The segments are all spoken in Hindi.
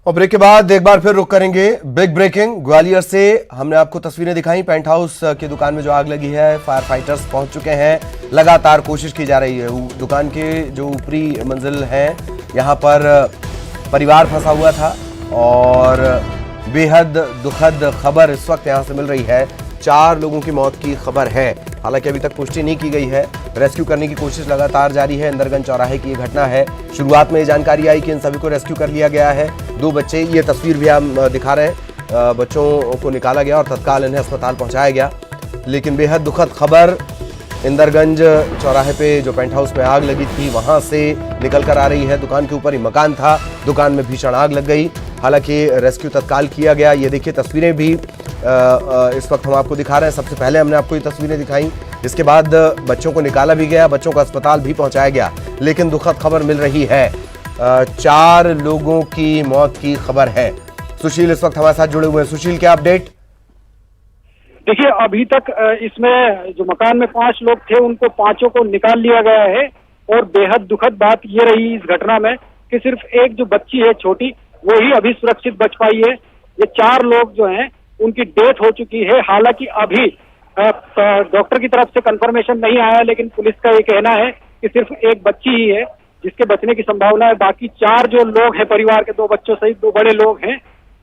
और ब्रेक के बाद एक बार फिर रुक करेंगे। बिग ब्रेकिंग ग्वालियर से हमने आपको तस्वीरें दिखाई। पेंट हाउस की दुकान में जो आग लगी है, फायर फाइटर्स पहुंच चुके हैं। लगातार कोशिश की जा रही है। दुकान के जो ऊपरी मंजिल है यहां पर परिवार फंसा हुआ था और बेहद दुखद खबर इस वक्त यहां से मिल रही है। 4 लोगों की मौत की खबर है। हालांकि अभी तक पुष्टि नहीं की गई है। रेस्क्यू करने की कोशिश लगातार जारी है। इंदरगंज चौराहे की ये घटना है। शुरुआत में ये जानकारी आई कि इन सभी को रेस्क्यू कर लिया गया है। 2 बच्चे, ये तस्वीर भी हम दिखा रहे हैं, बच्चों को निकाला गया और तत्काल इन्हें अस्पताल पहुंचाया गया। लेकिन बेहद दुखद खबर इंदरगंज चौराहे पे जो पेंट हाउस में आग लगी थी वहां से निकल कर आ रही है। दुकान के ऊपर ही मकान था, दुकान में भीषण आग लग गई। हालांकि रेस्क्यू तत्काल किया गया। ये देखिए तस्वीरें भी इस वक्त हम आपको दिखा रहे हैं। सबसे पहले हमने आपको ये तस्वीरें दिखाई, इसके बाद बच्चों को निकाला भी गया, बच्चों को अस्पताल भी पहुंचाया गया। लेकिन दुखद खबर मिल रही है, 4 लोगों की मौत की खबर है। सुशील इस वक्त हमारे साथ जुड़े हुए हैं। सुशील, क्या अपडेट? देखिए, अभी तक इसमें जो मकान में 5 लोग थे उनको 5 को निकाल लिया गया है। और बेहद दुखद बात ये रही इस घटना में कि सिर्फ एक जो बच्ची है छोटी, वो ही अभी सुरक्षित बच पाई है। ये 4 लोग जो हैं उनकी डेथ हो चुकी है। हालांकि अभी डॉक्टर की तरफ से कंफर्मेशन नहीं आया, लेकिन पुलिस का ये कहना है कि सिर्फ एक बच्ची ही है जिसके बचने की संभावना है। बाकी 4 जो लोग हैं परिवार के, 2 बच्चों सहित 2 बड़े लोग हैं,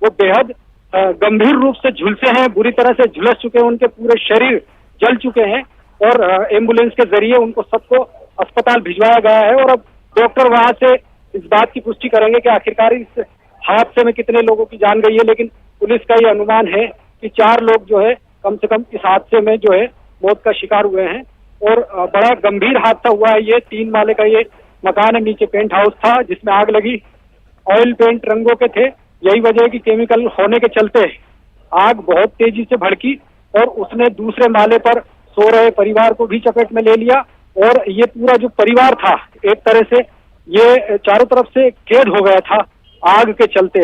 वो बेहद गंभीर रूप से झुलसे हैं, बुरी तरह से झुलस चुके हैं, उनके पूरे शरीर जल चुके हैं। और एम्बुलेंस के जरिए उनको सबको अस्पताल भिजवाया गया है। और अब डॉक्टर वहां से इस बात की पुष्टि करेंगे कि आखिरकार इस हादसे में कितने लोगों की जान गई है। लेकिन पुलिस का ये अनुमान है कि 4 लोग जो है कम से कम इस हादसे में जो है मौत का शिकार हुए हैं। और बड़ा गंभीर हादसा हुआ है। ये 3 माले का ये मकान है, नीचे पेंट हाउस था जिसमें आग लगी। ऑयल पेंट रंगों के थे। यही वजह है कि केमिकल होने के चलते आग बहुत तेजी से भड़की और उसने दूसरे माले पर सो रहे परिवार को भी चपेट में ले लिया। और ये पूरा जो परिवार था, एक तरह से ये चारों तरफ से कैद हो गया था आग के चलते।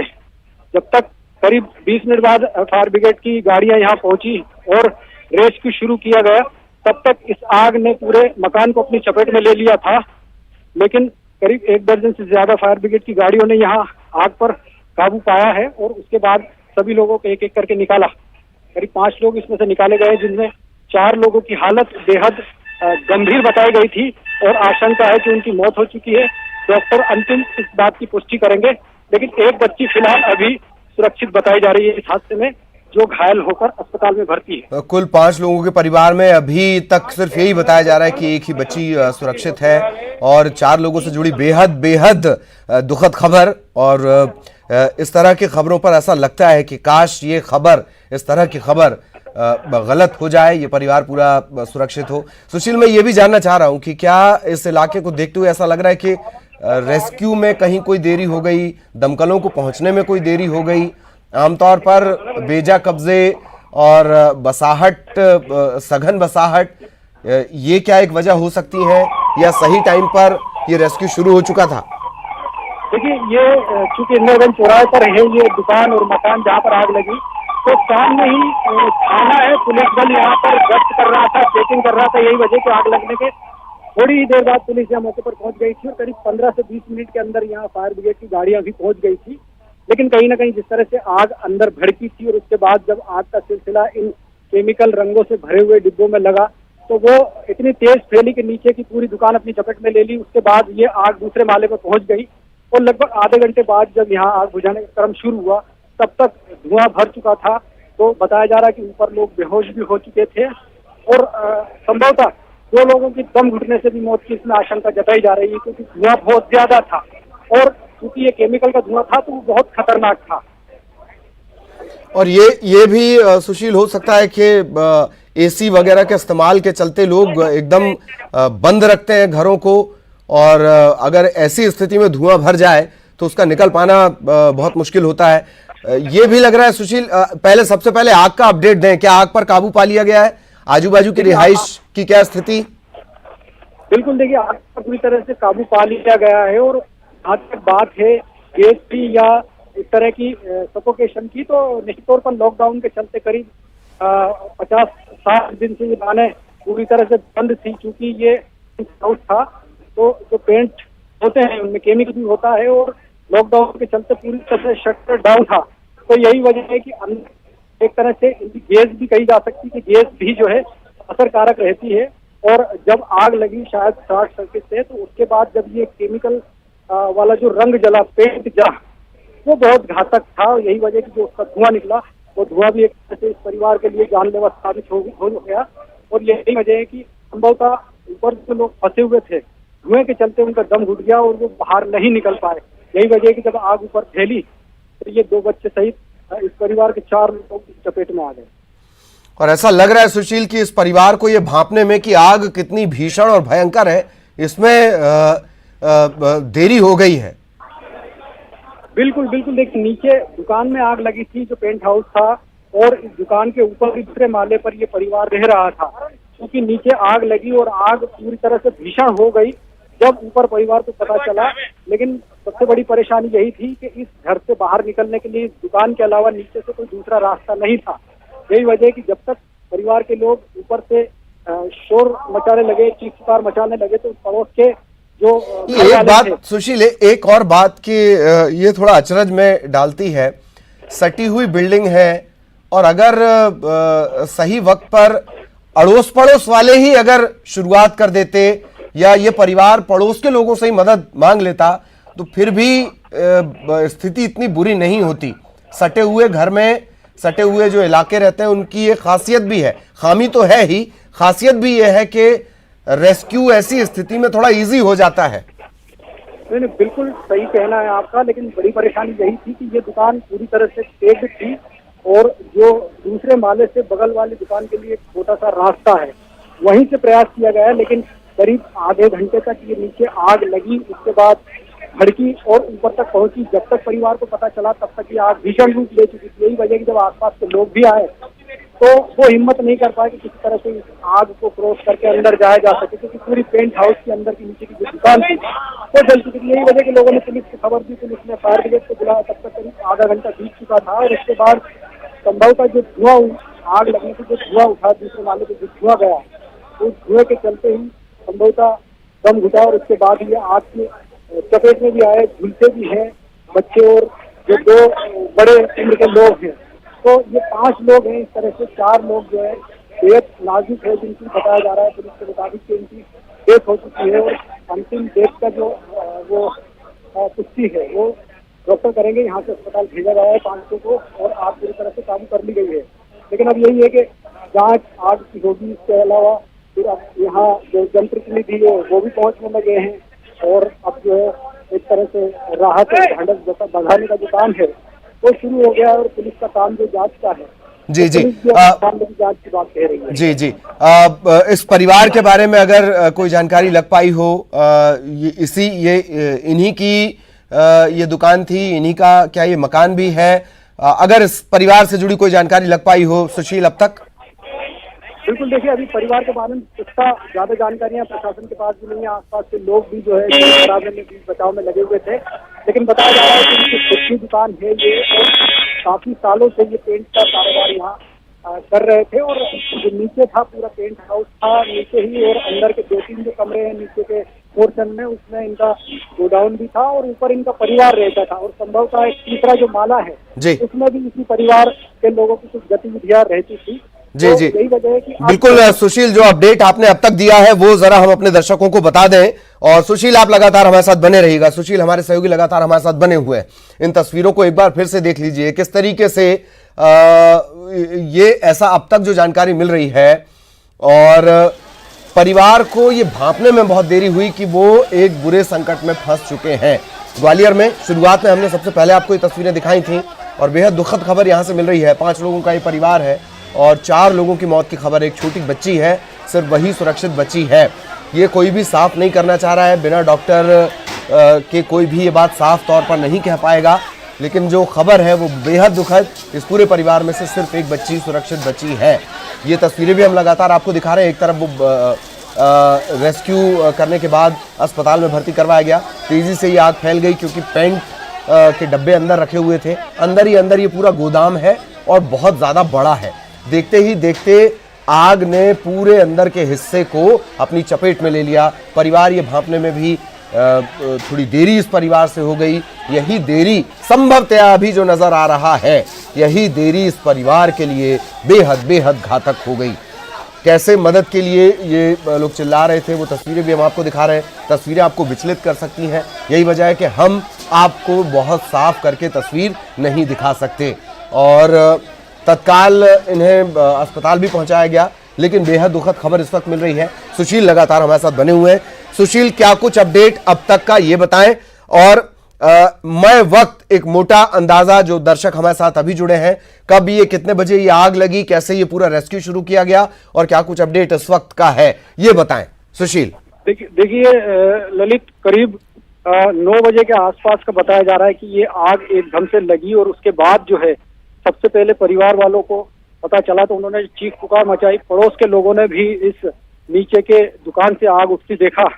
जब तक करीब 20 मिनट बाद फायर ब्रिगेड की गाड़ियां यहाँ पहुंची और रेस्क्यू शुरू किया गया, तब तक इस आग ने पूरे मकान को अपनी चपेट में ले लिया था। लेकिन करीब 1 दर्जन से ज्यादा फायर ब्रिगेड की गाड़ियों ने यहाँ आग पर काबू पाया है और उसके बाद सभी लोगों को एक एक करके निकाला। करीब 5 लोग इसमें से निकाले गए, जिनमें 4 लोगों की हालत बेहद गंभीर बताई गई थी और आशंका है कि उनकी मौत हो चुकी है। डॉक्टर अंतिम इस बात की पुष्टि करेंगे। लेकिन एक बच्ची फिलहाल अभी सुरक्षित बताई जा रही है इस हादसे में, जो घायल होकर अस्पताल में भर्ती है। कुल 5 लोगों के परिवार में अभी तक सिर्फ यही बताया जा रहा है कि एक ही बच्ची सुरक्षित है और 4 लोगों से जुड़ी बेहद दुखद खबर। और इस तरह की खबरों पर ऐसा लगता है कि काश ये खबर, इस तरह की खबर गलत हो जाए, ये परिवार पूरा सुरक्षित हो। सुशील, मैं ये भी जानना चाह रहा हूं कि क्या इस इलाके को देखते हुए ऐसा लग रहा है कि रेस्क्यू में कहीं कोई देरी हो गई, दमकलों को पहुंचने में कोई देरी हो गई? आमतौर पर बेजा कब्जे और बसाहट, सघन बसाहट, ये क्या एक वजह हो सकती है या सही टाइम पर ये रेस्क्यू शुरू हो चुका था? देखिए, ये चूंकि इंदरगंज चौराहे पर है ये दुकान और मकान जहाँ पर आग लगी, तो सामने ही थाना है। पुलिस बल यहाँ पर गश्त कर रहा था, चेकिंग कर रहा था। यही वजह कि आग लगने के थोड़ी ही देर बाद पुलिस यहाँ मौके पर पहुंच गई थी और करीब 15 से 20 मिनट के अंदर यहाँ फायर ब्रिगेड की गाड़ियां भी पहुंच गई थी। लेकिन कहीं ना कहीं जिस तरह से आग अंदर भड़की थी और उसके बाद जब आग का सिलसिला इन केमिकल रंगों से भरे हुए डिब्बों में लगा, तो वो इतनी तेज फैली कि नीचे की पूरी दुकान अपनी चपेट में ले ली। उसके बाद ये आग दूसरे माले पर पहुंच गई और लगभग आधे घंटे बाद जब यहाँ आग बुझाने का क्रम शुरू हुआ, तब तक धुआं भर चुका था। तो बताया जा रहा है कि ऊपर लोग बेहोश भी हो चुके थे और संभवतः 2 लोगों की दम घुटने से भी मौत की इसमें आशंका जताई जा रही है, क्योंकि धुआं बहुत ज्यादा था और क्योंकि ये केमिकल का धुआं था तो वो बहुत खतरनाक था। और ये भी सुशील हो सकता है कि एसी वगैरह के इस्तेमाल के चलते लोग एकदम बंद रखते हैं घरों को, और अगर ऐसी स्थिति में धुआं भर जाए तो उसका निकल पाना बहुत मुश्किल होता है। ये भी लग रहा है सुशील। सबसे पहले आग का अपडेट दें, क्या आग पर काबू पा लिया गया है? आजू बाजू की रिहाइश की क्या स्थिति? बिल्कुल, देखिए, आग पर पूरी तरह से काबू पा लिया गया है। और आज तक बात है गैस की या इस तरह की सफोकेशन की, तो निश्चित तौर पर लॉकडाउन के चलते करीब 50-60 दिन से ये दुकानें पूरी तरह से बंद थी। क्योंकि ये हाउस था तो जो पेंट होते हैं उनमें केमिकल भी होता है और लॉकडाउन के चलते पूरी तरह से शटर डाउन था। तो यही वजह है कि अंदर एक तरह से गैस भी कही जा सकती है कि गैस भी जो है असरकारक रहती है। और जब आग लगी शायद शॉर्ट सर्किट से, तो उसके बाद जब ये केमिकल वाला जो रंग जला, पेंट जला, वो बहुत घातक था। यही वजह की जो उसका धुआं निकला, वो धुआं भी एक तरह से इस परिवार के लिए जानलेवा साबित हो गया। और यही वजह है कि संभवतः ऊपर जो लोग फंसे हुए थे, धुएं के चलते उनका दम घुट गया और वो बाहर नहीं निकल पाए। यही वजह है कि जब आग ऊपर फैली तो ये 2 बच्चे सहित इस परिवार के 4 लोग इस चपेट में आ गए। और ऐसा लग रहा है सुशील कि इस परिवार को ये भांपने में कि आग कितनी भीषण और भयंकर है, इसमें देरी हो गई है। बिल्कुल बिल्कुल, देखिए नीचे दुकान में आग लगी थी जो पेंट हाउस था, और इस दुकान के ऊपर दूसरे माले पर ये परिवार रह रहा था। क्योंकि नीचे आग लगी और आग पूरी तरह से भीषण हो गई जब ऊपर परिवार को पता चला। लेकिन सबसे बड़ी परेशानी यही थी कि इस घर से बाहर निकलने के लिए इस दुकान के अलावा नीचे से कोई दूसरा रास्ता नहीं था। यही वजह कि जब तक परिवार के लोग ऊपर से शोर मचाने लगे, चीख पुकार मचाने लगे, तो पड़ोस के जो एक बात सुशील, एक और बात की ये थोड़ा अचरज में डालती है। सटी हुई बिल्डिंग है और अगर सही वक्त पर अड़ोस पड़ोस वाले ही अगर शुरुआत कर देते या ये परिवार पड़ोस के लोगों से ही मदद मांग लेता तो फिर भी स्थिति इतनी बुरी नहीं होती। सटे हुए घर में सटे हुए जो इलाके रहते हैं उनकी एक खासियत भी है, खामी तो है ही, खासियत भी यह है कि रेस्क्यू ऐसी स्थिति में थोड़ा इजी हो जाता है। नहीं, बिल्कुल सही कहना है आपका। लेकिन बड़ी परेशानी यही थी कि ये दुकान पूरी तरह से पैक्ड थी और जो दूसरे माले से बगल वाली दुकान के लिए एक छोटा सा रास्ता है, वहीं से प्रयास किया गया है। लेकिन करीब आधे घंटे तक ये नीचे आग लगी, उसके बाद भड़की और ऊपर तक पहुंची। जब तक परिवार को पता चला तब तक ये आग भीषण रूप ले चुकी थी। यही वजह कि जब आसपास के लोग भी आए तो वो हिम्मत नहीं कर पाए कि किसी तरह से इस आग को क्रॉस करके अंदर जाया जा सके, क्योंकि पूरी पेंट हाउस के अंदर की नीचे की जो दुकान थी वो जल चुकी थी। यही वजह के लोगों ने पुलिस को खबर दी, पुलिस ने फायर ब्रिगेड को बुलाया। तब तक करीब आधा घंटा बीत चुका था और उसके बाद संभवतः जो धुआं, आग लगने से जो धुआं उठा, दूसरे माले पे जो धुआं गया, उस धुएं के चलते ही संभवतः दम घुटा और उसके बाद ये आग के चपेट में भी आए। झुलसे भी हैं बच्चे और जो 2 बड़े उम्र के लोग हैं। तो ये 5 लोग हैं। इस तरह से 4 लोग जो है बेहद नाजुक है, जिनकी बताया जा रहा है पुलिस के मुताबिक कि इनकी डेथ हो चुकी है। और अंतिम डेथ का जो वो पुष्टि है वो डॉक्टर करेंगे। यहाँ से अस्पताल भेजा गया है 500 को और आग पूरी तरह से काबू कर ली गई है। लेकिन अब यही है कि जांच आग की होगी। इसके अलावा फिर अब यहाँ जो जनप्रतिनिधि है वो भी पहुंचने लगे हैं और अब जो है एक तरह से राहत और ढांढस जैसा बढ़ाने का जो काम है वो शुरू हो गया है। और पुलिस का काम जो जांच का है, जी जी, जांच की बात कह रही है। जी जी, इस परिवार के बारे में अगर कोई जानकारी लग पाई हो, इन्हीं की ये दुकान थी, इन्हीं का क्या ये मकान भी है, अगर इस परिवार से जुड़ी कोई जानकारी लग पाई हो सुशील अब तक? बिल्कुल, देखिए अभी परिवार के बारे में इसका ज्यादा जानकारियां प्रशासन के पास भी नहीं है। आसपास के लोग भी जो है बचाव में लगे हुए थे। लेकिन बताया जा रहा है कि इनकी खुद की दुकान है ये और काफी सालों से ये पेंट का कारोबार यहाँ कर रहे थे। और जो नीचे था पूरा पेंट हाउस था नीचे ही, और अंदर के 2-3 जो कमरे हैं नीचे के पोर्शन में, उसमें इनका गोडाउन भी था और ऊपर इनका परिवार रहता था। और संभवतः एक तीसरा जो माला है उसमें भी इसी परिवार के लोगों की कुछ गतिविधियां रहती थी। जी तो जी, यही वजह है कि बिल्कुल सुशील, जो अपडेट आपने अब तक दिया है वो जरा हम अपने दर्शकों को बता दें। और सुशील, आप लगातार हमारे साथ बने रहिएगा। सुशील हमारे सहयोगी लगातार हमारे साथ बने हुए हैं। इन तस्वीरों को एक बार फिर से देख लीजिए, किस तरीके से ये ऐसा अब तक जो जानकारी मिल रही है। और परिवार को ये भांपने में बहुत देरी हुई कि वो एक बुरे संकट में फंस चुके हैं। ग्वालियर में शुरुआत में हमने सबसे पहले आपको ये तस्वीरें दिखाई थी और बेहद दुखद खबर यहां से मिल रही है। 5 लोगों का ये परिवार है और 4 लोगों की मौत की खबर। एक छोटी बच्ची है, सिर्फ वही सुरक्षित बची है। ये कोई भी साफ नहीं करना चाह रहा है, बिना डॉक्टर के कोई भी ये बात साफ तौर पर नहीं कह पाएगा। लेकिन जो खबर है वो बेहद दुखद, इस पूरे परिवार में से सिर्फ एक बच्ची सुरक्षित बची है। ये तस्वीरें भी हम लगातार आपको दिखा रहे हैं। एक तरफ वो रेस्क्यू करने के बाद अस्पताल में भर्ती करवाया गया, तेजी से ये आग फैल गई क्योंकि पेंट के डब्बे अंदर रखे हुए थे। अंदर ही अंदर ये पूरा गोदाम है और बहुत ज़्यादा बड़ा है। देखते ही देखते आग ने पूरे अंदर के हिस्से को अपनी चपेट में ले लिया। परिवार ये भांपने में भी थोड़ी देरी इस परिवार से हो गई। यही देरी संभवतया अभी जो नजर आ रहा है, यही देरी इस परिवार के लिए बेहद बेहद घातक हो गई। कैसे मदद के लिए ये लोग चिल्ला रहे थे, वो तस्वीरें भी हम आपको दिखा रहे हैं। तस्वीरें आपको विचलित कर सकती हैं, यही वजह है कि हम आपको बहुत साफ करके तस्वीर नहीं दिखा सकते। और तत्काल इन्हें अस्पताल भी पहुंचाया गया, लेकिन बेहद दुखद खबर इस वक्त मिल रही है। सुशील लगातार हमारे साथ बने हुए हैं। सुशील, क्या कुछ अपडेट अब तक का ये बताएं, और मैं वक्त एक मोटा अंदाजा जो दर्शक हमारे साथ अभी जुड़े हैं, कब ये कितने बजे ये आग लगी, कैसे ये पूरा रेस्क्यू शुरू किया गया, और क्या कुछ अपडेट इस वक्त का है, ये बताएं सुशील। देखिए ललित, करीब 9 बजे के आसपास का बताया जा रहा है कि ये आग एकदम से लगी, और उसके बाद जो है सबसे पहले परिवार वालों को पता चला तो उन्होंने चीख पुकार मचाई। पड़ोस के लोगों ने भी इस नीचे के दुकान से आग उठती देखा,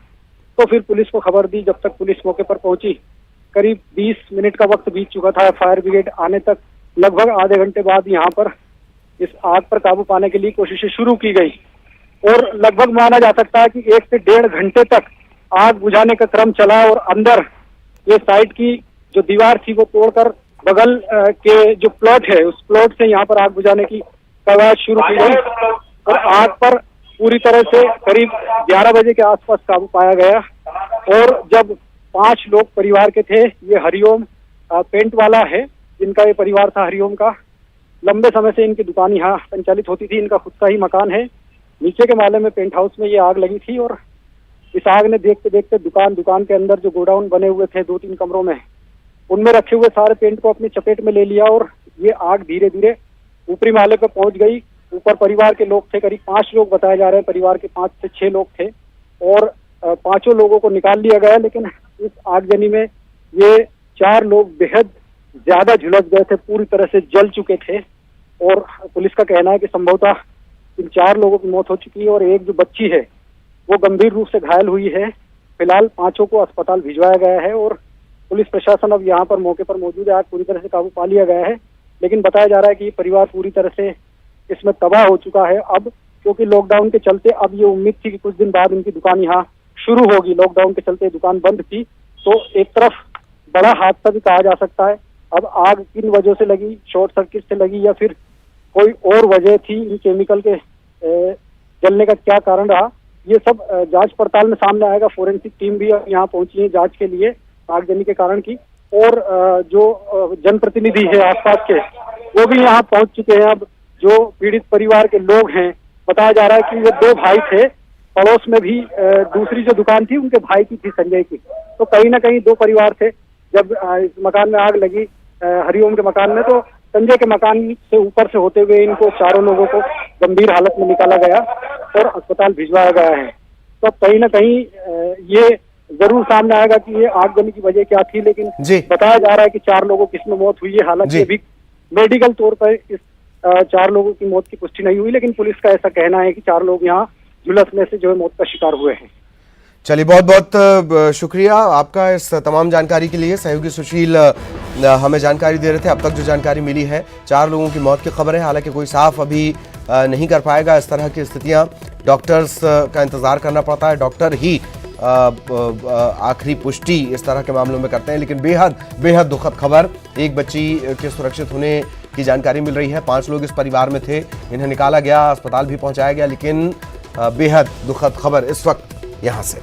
तो फिर पुलिस को खबर दी। जब तक पुलिस मौके पर पहुंची, करीब 20 मिनट का वक्त बीत चुका था फायर ब्रिगेड आने तक। लगभग आधे घंटे बाद यहाँ पर इस आग पर काबू पाने के लिए कोशिशें शुरू की गई, और लगभग माना जा सकता है कि 1 से 1.5 घंटे तक आग बुझाने का क्रम चला। और अंदर ये साइड की जो दीवार थी वो तोड़कर बगल के जो प्लॉट है उस प्लॉट से यहाँ पर आग बुझाने की कवायद शुरू की गई, और आग पर पूरी तरह से करीब 11 बजे के आसपास काबू पाया गया। और जब 5 लोग परिवार के थे, ये हरिओम पेंट वाला है जिनका ये परिवार था हरिओम का। लंबे समय से इनकी दुकान यहाँ संचालित होती थी, इनका खुद का ही मकान है। नीचे के माले में पेंट हाउस में ये आग लगी थी, और इस आग ने देखते देखते दुकान के अंदर जो गोडाउन बने हुए थे 2-3 कमरों में, उनमें रखे हुए सारे पेंट को अपनी चपेट में ले लिया, और ये आग धीरे धीरे ऊपरी माले पर पहुंच गई। ऊपर परिवार के लोग थे, करीब 5 लोग बताए जा रहे हैं, परिवार के 5 से 6 लोग थे, और 5 लोगों को निकाल लिया गया। लेकिन इस आगजनी में ये 4 लोग बेहद ज्यादा झुलस गए थे, पूरी तरह से जल चुके थे, और पुलिस का कहना है कि संभवतः इन 4 लोगों की मौत हो चुकी है, और एक जो बच्ची है वो गंभीर रूप से घायल हुई है। फिलहाल 5 को अस्पताल भिजवाया गया है, और पुलिस प्रशासन अब यहाँ पर मौके पर मौजूद है। आग पूरी तरह से काबू पा लिया गया है, लेकिन बताया जा रहा है कि ये परिवार पूरी तरह से इसमें तबाह हो चुका है। अब क्योंकि लॉकडाउन के चलते अब ये उम्मीद थी कि कुछ दिन बाद इनकी दुकान यहाँ शुरू होगी, लॉकडाउन के चलते दुकान बंद थी, तो एक तरफ बड़ा हादसा भी कहा जा सकता है। अब आग किन वजह से लगी, शॉर्ट सर्किट से लगी या फिर कोई और वजह थी, इन केमिकल के जलने का क्या कारण रहा, ये सब जांच पड़ताल में सामने आएगा। फोरेंसिक टीम भी अब यहाँ पहुंची है जांच के लिए आगजनी के कारण की, और जो जनप्रतिनिधि है आसपास के वो भी यहाँ पहुंच चुके हैं। अब जो पीड़ित परिवार के लोग हैं, बताया जा रहा है कि ये 2 भाई थे, पड़ोस में भी दूसरी जो दुकान थी उनके भाई की थी, संजय की, तो कहीं ना कहीं 2 परिवार थे। जब इस मकान में आग लगी हरिओम के मकान में, तो संजय के मकान से ऊपर से होते हुए इनको 4 लोगों को गंभीर हालत में निकाला गया और अस्पताल भिजवाया गया है। तो कहीं ना कहीं ये जरूर सामने आएगा कि ये आगजनी की वजह क्या थी, लेकिन बताया जा रहा है कि 4 लोगों की इसमें मौत हुई है। हालांकि अभी मेडिकल तौर पर इस 4 लोगों की मौत की पुष्टि नहीं हुई, लेकिन पुलिस का ऐसा कहना है कि 4 लोग यहाँ झुलसने से जो है मौत का शिकार हुए हैं। चलिए, बहुत बहुत शुक्रिया आपका इस तमाम जानकारी के लिए। सहयोगी सुशील हमें जानकारी दे रहे थे। अब तक जो जानकारी मिली है 4 लोगों की मौत की खबर है, हालांकि कोई साफ अभी नहीं कर पाएगा। इस तरह की स्थितियां डॉक्टर्स का इंतजार करना पड़ता है, डॉक्टर ही आखिरी पुष्टि इस तरह के मामलों में करते हैं। लेकिन बेहद बेहद दुखद खबर, एक बच्ची के सुरक्षित होने की जानकारी मिल रही है। 5 लोग इस परिवार में थे, इन्हें निकाला गया, अस्पताल भी पहुंचाया गया, लेकिन बेहद दुखद खबर इस वक्त यहां से।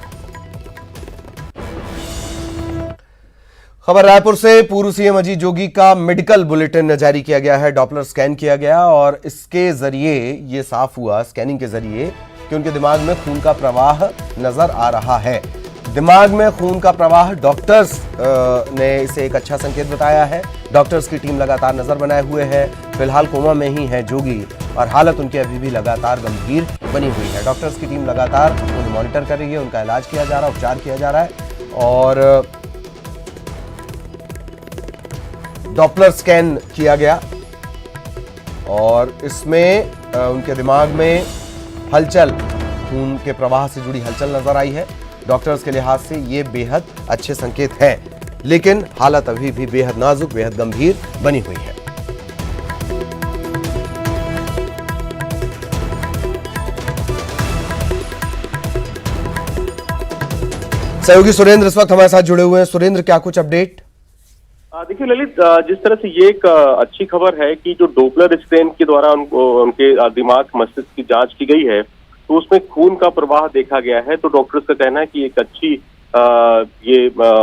खबर रायपुर से, पूर्व सीएम अजीत जोगी का मेडिकल बुलेटिन जारी किया गया है, डॉपलर स्कैन किया गया, और इसके जरिए ये साफ हुआ, स्कैनिंग के जरिए, कि उनके दिमाग में खून का प्रवाह नजर आ रहा है। दिमाग में खून का प्रवाह, डॉक्टर्स ने इसे एक अच्छा संकेत बताया है। डॉक्टर्स की टीम लगातार नजर बनाए हुए है। फिलहाल कोमा में ही है जोगी, और हालत उनकी अभी भी लगातार गंभीर बनी हुई है। डॉक्टर्स की टीम लगातार उन्हें मॉनिटर कर रही है, उनका इलाज किया जा रहा है, उपचार किया जा रहा है, और डॉपलर स्कैन किया गया, और इसमें उनके दिमाग में हलचल, खून के प्रवाह से जुड़ी हलचल नजर आई है। डॉक्टर्स के लिहाज से ये बेहद अच्छे संकेत हैं, लेकिन हालत अभी भी बेहद नाजुक, बेहद गंभीर बनी हुई है। सहयोगी सुरेंद्र इस वक्त हमारे साथ जुड़े हुए हैं। सुरेंद्र, क्या कुछ अपडेट? देखिए ललित, जिस तरह से ये एक अच्छी खबर है कि जो डोपलर स्कैन के द्वारा उनके दिमाग मस्तिष्क की जांच की गई है तो उसमें खून का प्रवाह देखा गया है। तो डॉक्टर्स का कहना है कि एक अच्छी ये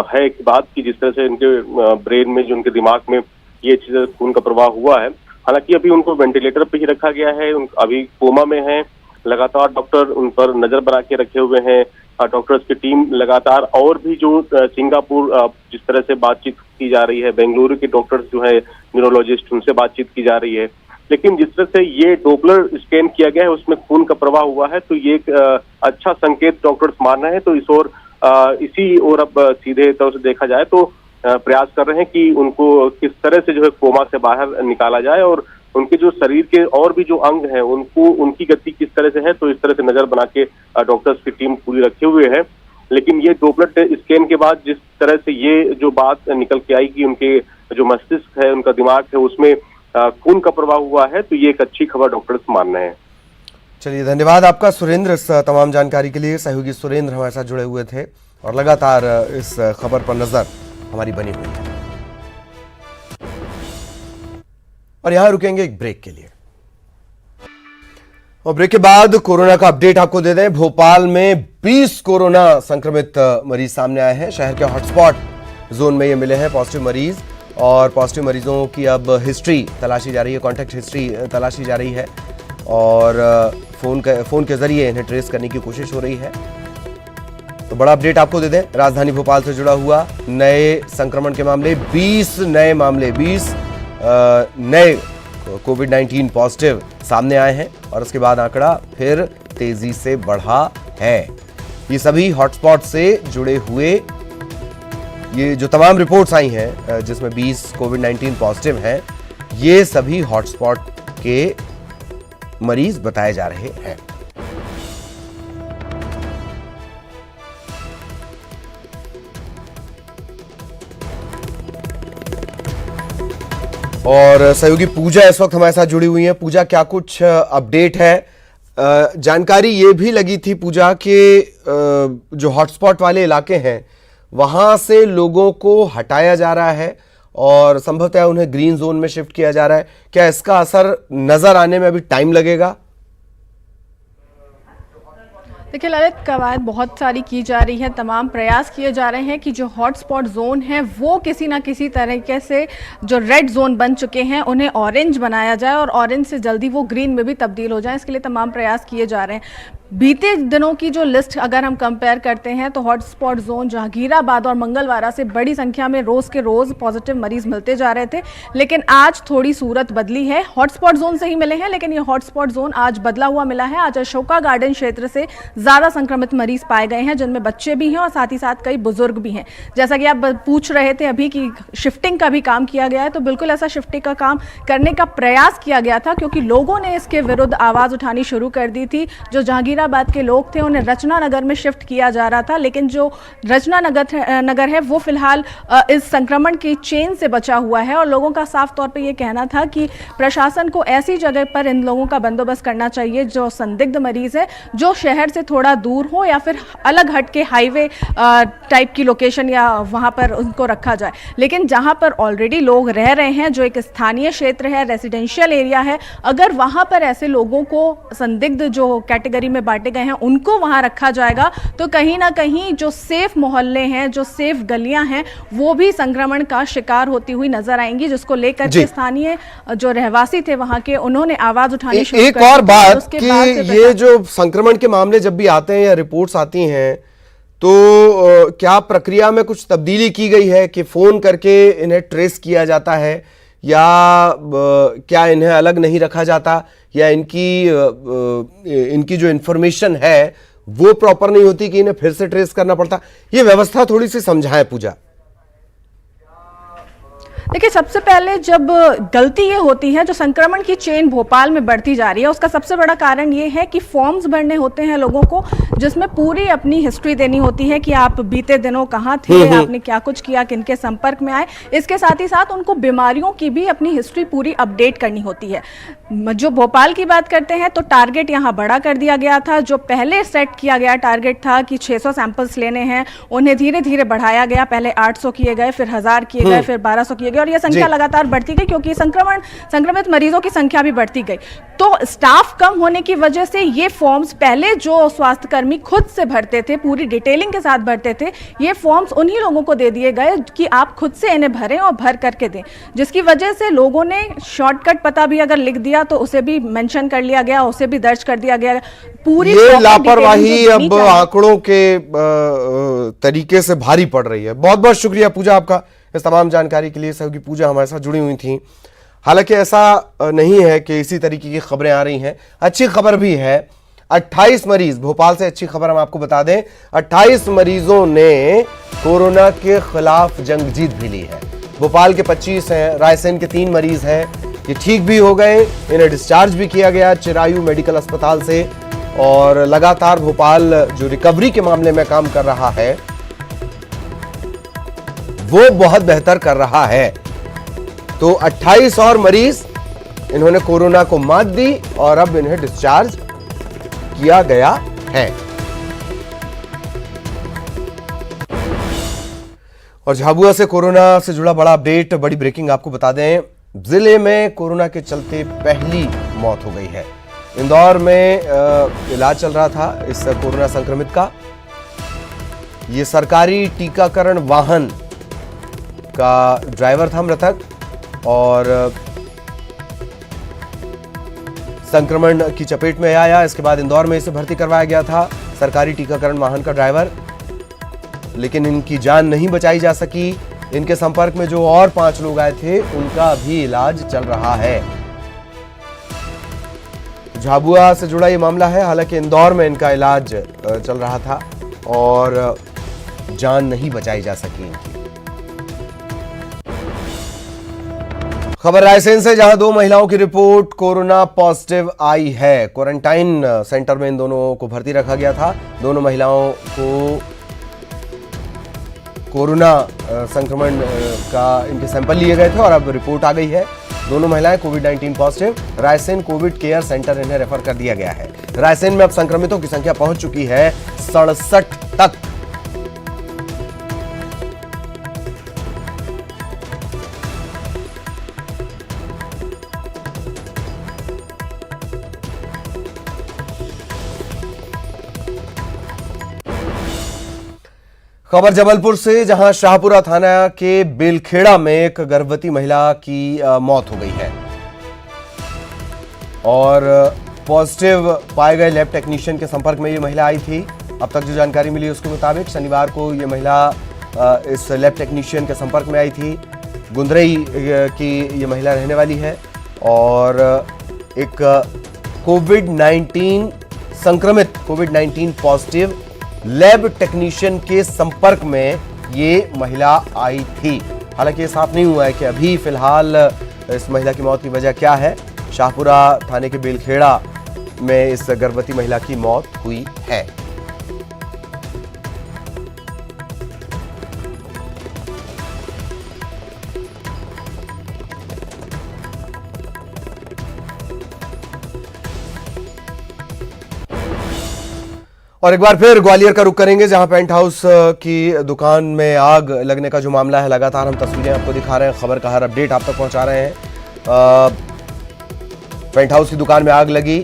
है एक बात कि जिस तरह से उनके ब्रेन में, जो उनके दिमाग में ये चीज खून का प्रवाह हुआ है। हालांकि अभी उनको वेंटिलेटर पे ही रखा गया है, अभी कोमा में है। लगातार डॉक्टर उन पर नजर बना के रखे हुए हैं। डॉक्टर्स की टीम लगातार, और भी जो सिंगापुर जिस तरह से बातचीत की जा रही है, बेंगलुरु के डॉक्टर्स जो है न्यूरोलॉजिस्ट, उनसे बातचीत की जा रही है। लेकिन जिस तरह से ये डोपलर स्कैन किया गया है उसमें खून का प्रवाह हुआ है, तो ये एक अच्छा संकेत डॉक्टर्स मान रहे हैं। तो इसी ओर अब सीधे तौर से देखा जाए तो प्रयास कर रहे हैं कि उनको किस तरह से जो है कोमा से बाहर निकाला जाए और उनके जो शरीर के और भी जो अंग हैं उनको, उनकी गति किस तरह से है, तो इस तरह से नजर बना के डॉक्टर्स की टीम पूरी रखे हुए है। लेकिन ये डोपलर स्कैन के बाद जिस तरह से ये जो बात निकल के आई कि उनके जो मस्तिष्क है, उनका दिमाग है, उसमें खून का प्रवाह हुआ है, तो ये एक अच्छी खबर डॉक्टर्स मान रहे हैं। चलिए, धन्यवाद आपका सुरेंद्र इस तमाम जानकारी के लिए। सहयोगी सुरेंद्र हमारे साथ जुड़े हुए थे और लगातार इस खबर पर नजर हमारी बनी हुई है। और यहां रुकेंगे एक ब्रेक के लिए और ब्रेक के बाद कोरोना का अपडेट आपको दे दें। भोपाल में 20 कोरोना संक्रमित मरीज सामने आए हैं। शहर के हॉटस्पॉट जोन में ये मिले हैं पॉजिटिव मरीज, और पॉजिटिव मरीजों की अब हिस्ट्री तलाशी जा रही है, कॉन्टैक्ट हिस्ट्री तलाशी जा रही है और फोन के जरिए इन्हें ट्रेस करने की कोशिश हो रही है। तो बड़ा अपडेट आपको दे दें, राजधानी भोपाल से जुड़ा हुआ नए संक्रमण के मामले 20 नए मामले, 20 नए कोविड-19 पॉजिटिव सामने आए हैं और उसके बाद आंकड़ा फिर तेजी से बढ़ा है। ये सभी हॉटस्पॉट से जुड़े हुए ये जो तमाम रिपोर्ट्स आई हैं जिसमें 20 कोविड-19 पॉजिटिव हैं, ये सभी हॉटस्पॉट के मरीज बताए जा रहे हैं। और सहयोगी पूजा इस वक्त हमारे साथ जुड़ी हुई है। पूजा, क्या कुछ अपडेट है? जानकारी ये भी लगी थी पूजा कि जो हॉटस्पॉट वाले इलाके हैं वहां से लोगों को हटाया जा रहा है और संभवतः उन्हें ग्रीन जोन में शिफ्ट किया जा रहा है। क्या इसका असर नजर आने में अभी टाइम लगेगा? देखिए ललित, कवायद बहुत सारी की जा रही है, तमाम प्रयास किए जा रहे हैं कि जो हॉटस्पॉट जोन है वो किसी ना किसी तरीके से जो रेड जोन बन चुके हैं उन्हें ऑरेंज बनाया जाए और ऑरेंज से जल्दी वो ग्रीन में भी तब्दील हो जाए। इसके लिए तमाम प्रयास किए जा रहे हैं। बीते दिनों की जो लिस्ट अगर हम कंपेयर करते हैं तो हॉटस्पॉट जोन जहांगीराबाद और मंगलवारा से बड़ी संख्या में रोज के रोज पॉजिटिव मरीज मिलते जा रहे थे, लेकिन आज थोड़ी सूरत बदली है। हॉटस्पॉट जोन से ही मिले हैं लेकिन ये हॉटस्पॉट जोन आज बदला हुआ मिला है। आज अशोका गार्डन क्षेत्र से ज्यादा संक्रमित मरीज पाए गए हैं, जिनमें बच्चे भी हैं और साथ ही साथ कई बुजुर्ग भी हैं। जैसा कि आप पूछ रहे थे अभी कि शिफ्टिंग का भी काम किया गया है, तो बिल्कुल ऐसा शिफ्टिंग का काम करने का प्रयास किया गया था क्योंकि लोगों ने इसके विरुद्ध आवाज उठानी शुरू कर दी थी। जो जहांगीराबाद के लोग थे उन्हें रचना नगर में शिफ्ट किया जा रहा था, लेकिन जो रचना नगर है वो फिलहाल इस संक्रमण की चेन से बचा हुआ है और लोगों का साफ तौर पे ये कहना था कि प्रशासन को ऐसी जगह पर इन लोगों का बंदोबस्त करना चाहिए जो संदिग्ध मरीज है, जो शहर से थोड़ा दूर हो या फिर अलग हट के हाईवे टाइप की लोकेशन या वहां पर उनको रखा जाए। लेकिन जहां पर ऑलरेडी लोग रह रहे हैं, जो एक स्थानीय क्षेत्र है, रेसिडेंशियल एरिया है, अगर वहां पर ऐसे लोगों को संदिग्ध जो कैटेगरी में बांटे गए हैं उनको वहां रखा जाएगा तो कहीं ना कहीं जो सेफ मोहल्ले हैं, जो सेफ गलियां हैं, वो भी संक्रमण का शिकार होती हुई नजर आएंगी, जिसको लेकर के स्थानीय जो रहवासी थे वहां के, उन्होंने आवाज उठानी शुरू कर दी। एक और बात कि ये जो संक्रमण के मामले जब भी आते हैं या रिपोर्ट्स आती हैं तो क्या प्रक्रिया में कुछ तब्दीली की गई है कि फोन करके इन्हें ट्रेस किया जाता है या क्या इन्हें अलग नहीं रखा जाता या इनकी जो इंफॉर्मेशन है वो प्रॉपर नहीं होती कि इन्हें फिर से ट्रेस करना पड़ता? ये व्यवस्था थोड़ी सी समझाएं पूजा। देखिए, सबसे पहले जब गलती ये होती है, जो संक्रमण की चेन भोपाल में बढ़ती जा रही है, उसका सबसे बड़ा कारण ये है कि फॉर्म्स भरने होते हैं लोगों को, जिसमें पूरी अपनी हिस्ट्री देनी होती है कि आप बीते दिनों कहाँ थे, आपने क्या कुछ किया, किनके संपर्क में आए। इसके साथ ही साथ उनको बीमारियों की भी अपनी हिस्ट्री पूरी अपडेट करनी होती है। जो भोपाल की बात करते हैं तो टारगेट यहाँ बड़ा कर दिया गया था। जो पहले सेट किया गया टारगेट था कि 600 सैंपल्स लेने हैं, उन्हें धीरे धीरे बढ़ाया गया। पहले 800 किए गए, फिर 1000 किए गए, फिर 1200 किए गए और यह संख्या लगातार बढ़ती गई क्योंकि संक्रमित मरीजों की संख्या भी बढ़ती गई। तो स्टाफ कम होने की वजह से ये फॉर्म्स पहले जो स्वास्थ्यकर्मी खुद से भरते थे, पूरी डिटेलिंग के साथ भरते थे, ये फॉर्म्स उन्हीं लोगों को दे दिए गए कि आप खुद से इन्हें भरें और भर करके दें, जिसकी वजह से लोगों ने शॉर्टकट पता भी अगर लिख दिया तो उसे भी मेंशन कर लिया गया, उसे भी दर्ज कर दिया गया। पूरी ये लापरवाही अब आंकड़ों के तरीके से भारी पड़ रही है। बहुत बहुत शुक्रिया पूजा आपका इस तमाम जानकारी के लिए। सहयोगी पूजा हमारे साथ जुड़ी हुई थी। हालांकि ऐसा नहीं है कि इसी तरीके की खबरें आ रही हैं, अच्छी खबर भी है। 28 मरीज, भोपाल से अच्छी खबर हम आपको बता दें, 28 मरीजों ने कोरोना के खिलाफ जंग जीत भी ली है। भोपाल के 25 हैं, रायसेन के 3 मरीज हैं, ये ठीक भी हो गए, इन्हें डिस्चार्ज भी किया गया चिरायू मेडिकल अस्पताल से। और लगातार भोपाल जो रिकवरी के मामले में काम कर रहा है वो बहुत बेहतर कर रहा है। तो 28 और मरीज इन्होंने कोरोना को मात दी और अब इन्हें डिस्चार्ज किया गया है। और झाबुआ से कोरोना से जुड़ा बड़ा अपडेट, बड़ी ब्रेकिंग आपको बता दें। जिले में कोरोना के चलते पहली मौत हो गई है। इंदौर में इलाज चल रहा था इस कोरोना संक्रमित का। ये सरकारी टीकाकरण वाहन का ड्राइवर था मृतक और संक्रमण की चपेट में आया। इसके बाद इंदौर में इसे भर्ती करवाया गया था, सरकारी टीकाकरण वाहन का ड्राइवर, लेकिन इनकी जान नहीं बचाई जा सकी। इनके संपर्क में जो और 5 लोग आए थे उनका भी इलाज चल रहा है। झाबुआ से जुड़ा ये मामला है। हालांकि इंदौर में इनका इलाज चल रहा था और जान नहीं बचाई जा सकी इनकी। खबर रायसेन से, जहां 2 महिलाओं की रिपोर्ट कोरोना पॉजिटिव आई है। क्वारंटाइन सेंटर में इन दोनों को भर्ती रखा गया था। दोनों महिलाओं को कोरोना संक्रमण का इनके सैंपल लिए गए थे और अब रिपोर्ट आ गई है। दोनों महिलाएं कोविड-19 positive. Raisen COVID care centre इन्हें रेफर कर दिया गया है। रायसेन में अब संक्रमितों की संख्या पहुंच चुकी है 67 तक। खबर जबलपुर से, जहां शाहपुरा थाना के बेलखेड़ा में एक गर्भवती महिला की मौत हो गई है और पॉजिटिव पाए गए लैब टेक्नीशियन के संपर्क में ये महिला आई थी। अब तक जो जानकारी मिली उसके मुताबिक शनिवार को ये महिला इस लैब टेक्नीशियन के संपर्क में आई थी। गुंदरई की ये महिला रहने वाली है और एक कोविड-19 संक्रमित, कोविड-19 पॉजिटिव लैब टेक्नीशियन के संपर्क में ये महिला आई थी। हालांकि ये साफ नहीं हुआ है कि अभी फिलहाल इस महिला की मौत की वजह क्या है। शाहपुरा थाने के बेलखेड़ा में इस गर्भवती महिला की मौत हुई है। और एक बार फिर ग्वालियर का रुख करेंगे, जहां पेंट हाउस की दुकान में आग लगने का जो मामला है, लगातार हम तस्वीरें आपको दिखा रहे हैं, खबर का हर अपडेट आप तक पहुंचा रहे हैं। पेंट हाउस की दुकान में आग लगी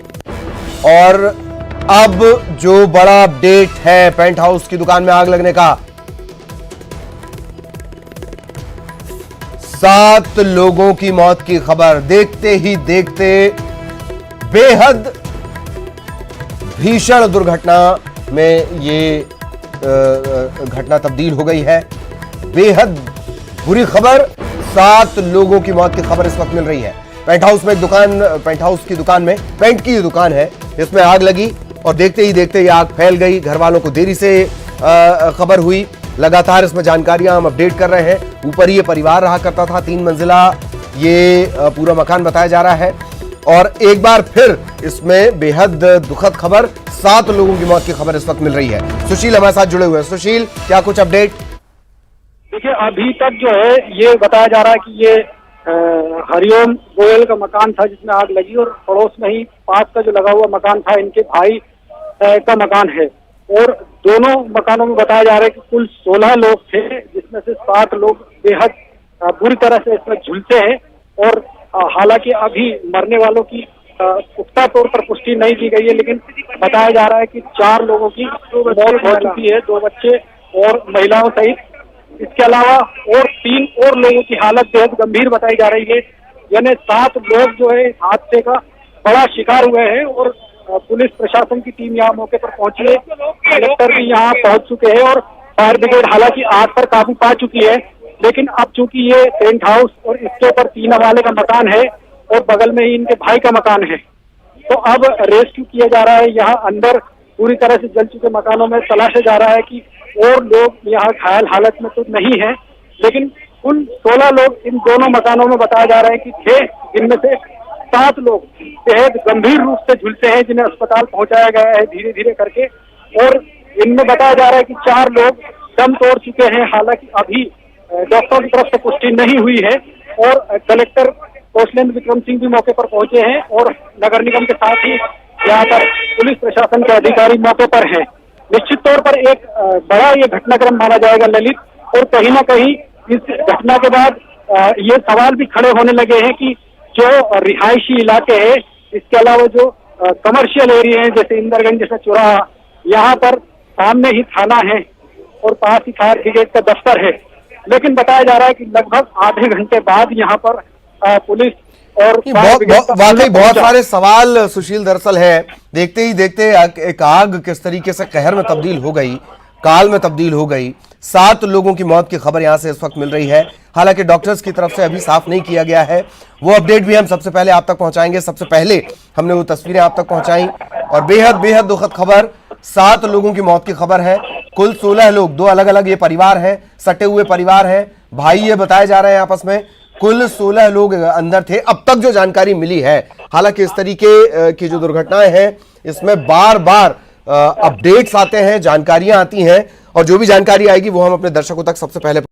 और अब जो बड़ा अपडेट है पेंट हाउस की दुकान में आग लगने का, 7 लोगों की मौत की खबर। देखते ही देखते बेहद भीषण दुर्घटना में ये घटना तब्दील हो गई है। बेहद बुरी खबर, 7 लोगों की मौत की खबर इस वक्त मिल रही है। पेंट हाउस में एक दुकान, पेंट हाउस की दुकान में, पेंट की दुकान है, इसमें आग लगी और देखते ही देखते ये आग फैल गई। घर वालों को देरी से खबर हुई। लगातार इसमें जानकारियां हम अपडेट कर रहे हैं। ऊपर ये परिवार रहा करता था, 3 मंजिला ये पूरा मकान बताया जा रहा है और एक बार फिर इसमें बेहद दुखद खबर, 7 लोगों की मौत की खबर इस वक्त मिल रही है। सुशील हमारे साथ जुड़े हुए हैं। सुशील, क्या कुछ अपडेट? देखिए, अभी तक जो है ये बताया जा रहा है कि ये हरिओम गोयल का मकान था जिसमें आग लगी, और पड़ोस में ही पास का जो लगा हुआ मकान था इनके भाई का मकान है। और दोनों मकानों में बताया जा रहा है कि कुल 16 लोग थे, जिसमें से 7 लोग बेहद बुरी तरह से इसमें झुलसे हैं। और हालांकि अभी मरने वालों की पुख्ता तौर पर पुष्टि नहीं की गई है, लेकिन बताया जा रहा है कि 4 लोगों की मौत हो चुकी है, 2 बच्चे और महिलाओं सहित। इसके अलावा और 3 और लोगों की हालत बेहद गंभीर बताई जा रही है। यानी 7 लोग जो है इस हादसे का बड़ा शिकार हुए हैं। और पुलिस प्रशासन की टीम यहाँ मौके पर पहुंची है, कलेक्टर भी यहाँ पहुंच चुके हैं और फायर ब्रिगेड हालांकि आग पर काबू पा चुकी है। लेकिन अब चूंकि ये टेंट हाउस और इसके ऊपर 3 हवाले का मकान है और बगल में ही इनके भाई का मकान है, तो अब रेस्क्यू किया जा रहा है। यहाँ अंदर पूरी तरह से जल चुके मकानों में तलाशा जा रहा है कि और लोग यहाँ घायल हालत में तो नहीं है, लेकिन कुल 16 लोग इन दोनों मकानों में बताया जा रहा है कि थे, जिनमें से 7 लोग बेहद गंभीर रूप से झुलसे हैं, जिन्हें अस्पताल पहुंचाया गया है धीरे धीरे करके। और इनमें बताया जा रहा है कि 4 लोग दम तोड़ चुके हैं। हालांकि अभी डॉक्टरों की तरफ से पुष्टि नहीं हुई है। और कलेक्टर कौशलेंद्र विक्रम सिंह भी मौके पर पहुंचे हैं और नगर निगम के साथ ही यहाँ पर पुलिस प्रशासन के अधिकारी मौके पर हैं। निश्चित तौर पर एक बड़ा ये घटनाक्रम माना जाएगा ललित, और कहीं ना कहीं इस घटना के बाद ये सवाल भी खड़े होने लगे हैं कि जो रिहायशी इलाके हैं, इसके अलावा जो कमर्शियल एरिया हैं जैसे इंदरगंज जैसा चौराहा, यहाँ पर सामने ही थाना है और पास ही फायर ब्रिगेड का दफ्तर है। लेकिन बताया जा रहा है कि लगभग आधे घंटे बाद यहाँ पर पुलिस और वाकई बहुत सारे सवाल सुशील दरअसल है। देखते ही देखते एक आग किस तरीके से कहर में तब्दील हो गई, काल में तब्दील हो गई। 7 लोगों की मौत की खबर यहां से इस वक्त मिल रही है। हालांकि डॉक्टर्स की तरफ से अभी साफ नहीं किया गया है, वो अपडेट भी हम सबसे पहले आप तक पहुंचाएंगे। सबसे पहले हमने वो तस्वीरें आप तक पहुंचाई और बेहद बेहद दुखद खबर, 7 लोगों की मौत की खबर है। कुल 16 लोग, 2 अलग अलग ये परिवार है, सटे हुए परिवार है, भाई ये बताए जा रहे हैं आपस में। कुल 16 लोग अंदर थे अब तक जो जानकारी मिली है। हालांकि इस तरीके की जो दुर्घटनाएं हैं इसमें बार बार अपडेट्स आते हैं, जानकारियां आती हैं, और जो भी जानकारी आएगी वो हम अपने दर्शकों तक सबसे पहले